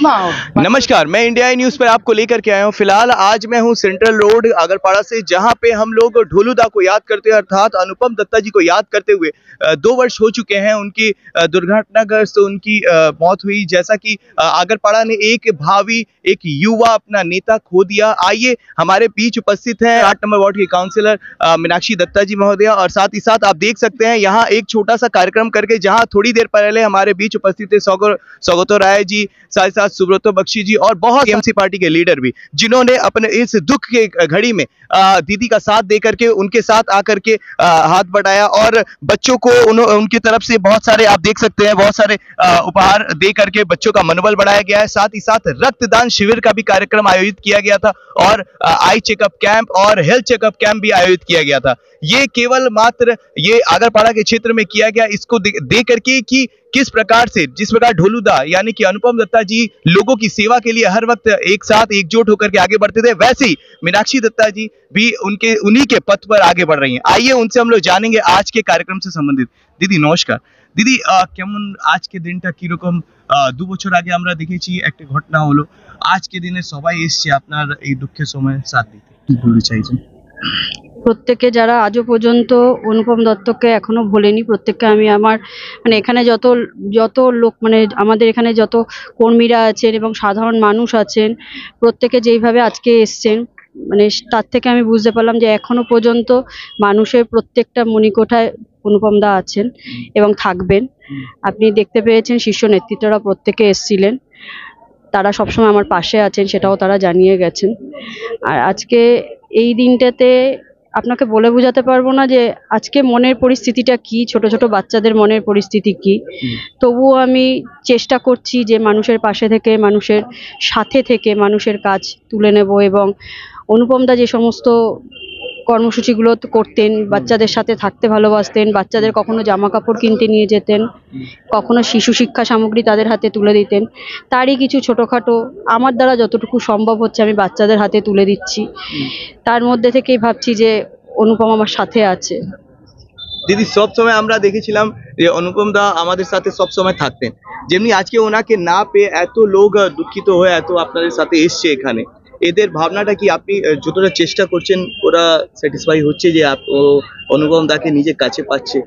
नमस्कार, मैं India news पर आपको लेकर के आया हूं। फिलहाल आज मैं हूं सेंट्रल रोड आगरपाड़ा से, जहां पे हम लोग ढोलूदा को याद करते हैं, अर्थात अनुपम दत्ता जी को याद करते हुए 2 वर्ष हो चुके हैं उनकी दुर्घटनाग्रस्त उनकी मौत हुई। जैसा कि आगरपाड़ा ने एक भावी, एक युवा अपना नेता खो दिया। आइए, हमारे बीच उपस्थित है 8 नंबर वार्ड की काउंसिलर मीनाक्षी दत्ता जी महोदया, और साथ ही साथ आप देख सकते हैं यहाँ एक छोटा सा कार्यक्रम करके, जहाँ थोड़ी देर पहले हमारे बीच उपस्थित है सौगतो राय जी, साथ ही साथ सुब्रतो बख्शी जी और बहुत टीएमसी पार्टी के लीडर भी, जिन्होंने अपने इस दुख के घड़ी में दीदी का साथ दे करके, उनके साथ आकर के हाथ बढ़ाया, और बच्चों को उनकी तरफ से बहुत सारे, आप देख सकते हैं, बहुत सारे उपहार दे करके बच्चों का मनोबल बढ़ाया गया है। साथ ही साथ रक्तदान शिविर का भी कार्यक्रम आयोजित किया गया था, और आई चेकअप कैंप और हेल्थ चेकअप कैंप भी आयोजित किया गया था। ये केवल मात्र ये आगरपाड़ा के क्षेत्र में किया गया, इसको दे करके कि किस प्रकार से, जिस प्रकार ढोलूदा यानी कि अनुपम दत्ता जी लोगों की सेवा के लिए हर वक्त एक साथ एकजुट होकर के आगे बढ़ते थे, वैसे ही मीनाक्षी दत्ता जी भी उन्हीं के पथ पर आगे बढ़ रही हैं। आइए उनसे हम लोग जानेंगे आज के कार्यक्रम से संबंधित। दीदी नमस्कार। দিদি, কেমন আজকে দিনটা কিরকম? 2 বছর আগে আমরা দেখেছি একটা ঘটনা হলো, আজকে দিনে সবাই এসছে আপনার এই দুঃখের সময় সাথ দিতে, কি বলতে চাইছেন? প্রত্যেকে যারা আজও পর্যন্ত অনুপম দত্তকে এখনো ভোলেনি, প্রত্যেককে আমি আমার এখানে যত লোক, আমাদের এখানে যত কর্মীরা আছেন এবং সাধারণ মানুষ আছেন, প্রত্যেকে যেইভাবে আজকে এসছেন, তার থেকে আমি বুঝতে পারলাম যে এখনো পর্যন্ত মানুষের প্রত্যেকটা মণিকোঠায় অনুপম দা আছেন এবং থাকবেন। আপনি দেখতে পেয়েছেন শীর্ষ নেতৃত্বরা প্রত্যেকে এসছিলেন, তারা সবসময় আমার পাশে আছেন, সেটাও তারা জানিয়ে গেছেন। আর আজকে এই দিনটাতে আপনাকে বলে বোঝাতে পারবো না যে আজকে মনের পরিস্থিতিটা কি, ছোট ছোট বাচ্চাদের মনের পরিস্থিতি কি। তবুও আমি চেষ্টা করছি যে মানুষের পাশে থেকে, মানুষের সাথে থেকে মানুষের কাজ তুলে নেব, এবং অনুপম দা যে সমস্ত কর্মসূচিগুলো করতেন, বাচ্চাদের সাথে থাকতে ভালোবাসতেন, বাচ্চাদের কখনো জামা কাপড় কিনতে নিয়ে যেতেন, কখনো শিশু শিক্ষা সামগ্রী তাদের হাতে তুলে দিতেন, তারই কিছু ছোটোখাটো আমার দ্বারা যতটুকু সম্ভব হচ্ছে আমি বাচ্চাদের হাতে তুলে দিচ্ছি। তার মধ্যে থেকেই ভাবছি যে অনুপম আমার সাথে আছে। দিদি, সব সময় আমরা দেখেছিলাম যে অনুপম দা আমাদের সাথে সব সময় থাকতেন, যেমনি আজকে ওনাকে না পেয়ে এত লোক দুঃখিত হয়ে এত আপনাদের সাথে এসছে এখানে, এদের ভাবনাটা কি? আপনি যতটা চেষ্টা করছেন ওরা স্যাটিসফাই হচ্ছে যে অনুপম দাকে নিজের কাছে পাচ্ছে?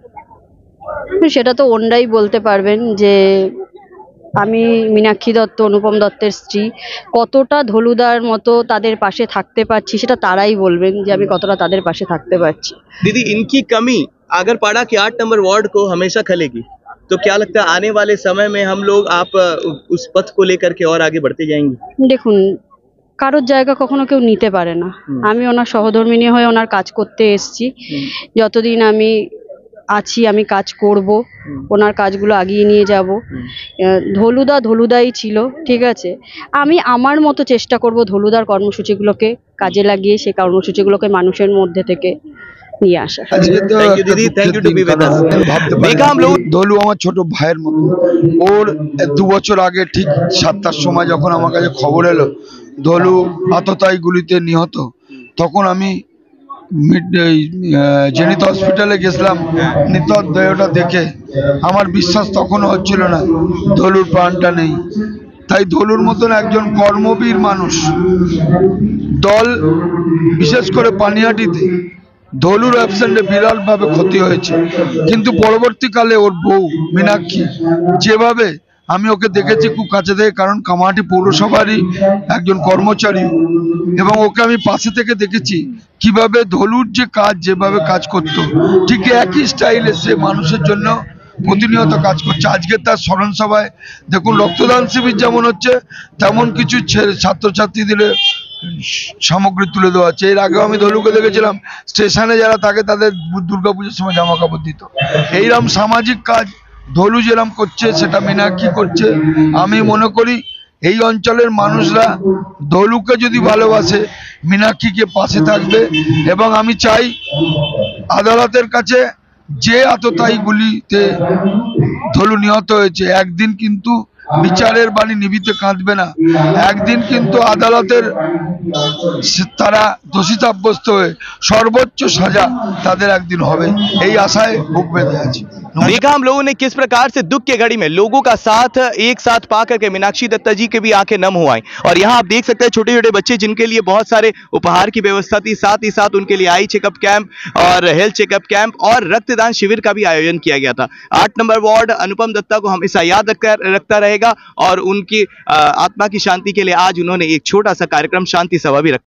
সেটা তো ওনারাই বলতে পারবেন যে আমি মীনাক্ষী দত্ত, অনুপম দত্তের স্ত্রী, কতটা ঢোলুদার মতো তাদের পাশে থাকতে পারছি, সেটা তারাই বলবেন যে আমি কতটা তাদের পাশে থাকতে পারছি। दीदी, इनकी कमी आगरपाड़ा के 8 नंबर वार्ड को हमेशा खलेगी, तो क्या लगता है आने वाले समय में हम लोग आप उस पथ को लेकर के और आगे बढ़ते जाएंगे? দেখুন, কারোর জায়গা কখনো কেউ নিতে পারে না। আমি ওনার সহধর্মিণী হয়ে ওনার কাজ করতে এসেছি। যতদিন আমি আছি আমি কাজ করব, ওনার কাজগুলো আগিয়ে নিয়ে যাব। ঢোলুদাই ছিল, ঠিক আছে। আমি আমার মতো চেষ্টা করব ঢোলুদার কর্মসূচিগুলোকে কাজে লাগিয়ে সেই কর্মসূচিগুলোকে মানুষের মধ্যে থেকে নিয়ে আসা। ঢোলু আমার ছোট ভাইয়ের মতো। ওর 2 বছর আগে ঠিক 7টার সময় যখন আমার কাছে খবর এলো ঢোলু আততায়ী গুলিতে নিহত, তখন আমি জেনিত হসপিটালে গেছিলাম। মৃতদেহটা দেখে আমার বিশ্বাস তখনও হচ্ছিল না ঢোলুর প্রাণটা নেই। তাই ঢোলুর মতন একজন কর্মবীর মানুষ, দল বিশেষ করে পানিহাটিতে ঢোলুর অ্যাবসেন্টে বিরাটভাবে ক্ষতি হয়েছে, কিন্তু পরবর্তীকালে ওর বউ মীনাক্ষী, যেভাবে আমি ওকে দেখেছি খুব কাছে থেকে, কারণ কামাহাটি পৌরসভারই একজন কর্মচারী, এবং ওকে আমি পাশে থেকে দেখেছি কিভাবে ঢোলুর যে কাজ, যেভাবে কাজ করতো ঠিক একই স্টাইলে সে মানুষের জন্য প্রতিনিয়ত কাজ করছে। আজকে তার স্মরণ সভায় দেখুন রক্তদান শিবির যেমন হচ্ছে, তেমন কিছু ছাত্রছাত্রীদের সামগ্রী তুলে দেওয়া হচ্ছে। এর আগেও আমি ঢোলুকে দেখেছিলাম স্টেশনে যারা থাকে তাদের দুর্গাপুজোর সময় জামা কাপড় দিত। এইরকম সামাজিক কাজ ঢোলু যেরকম করছে সেটা মীনাক্ষী করছে। আমি মনে করি এই অঞ্চলের মানুষরা ঢোলুকে যদি ভালোবাসে মীনাক্ষীকে পাশে থাকবে, এবং আমি চাই আদালতের কাছে যে আততায়ী গুলিতে ঢোলু নিহত হয়েছে একদিন কিন্তু বিচারের বাণী নিভিতে কাঁদবে না, একদিন কিন্তু আদালতের তারা দোষী সাব্যস্ত হয়ে সর্বোচ্চ সাজা তাদের একদিন হবে, এই আশায় বুক বেঁধে আছি। देखा हम लोगों ने किस प्रकार से दुख के घड़ी में लोगों का साथ एक साथ पा करके मीनाक्षी दत्ता जी के भी आंखें नम हो आई। और यहाँ आप देख सकते हैं छोटे छोटे बच्चे जिनके लिए बहुत सारे उपहार की व्यवस्था थी, साथ ही साथ उनके लिए आई चेकअप कैंप और हेल्थ चेकअप कैंप और रक्तदान शिविर का भी आयोजन किया गया था। 8 नंबर वार्ड अनुपम दत्ता को हमेशा याद रखता रहेगा और उनकी आत्मा की शांति के लिए आज उन्होंने एक छोटा सा कार्यक्रम शांति सभा भी रखा।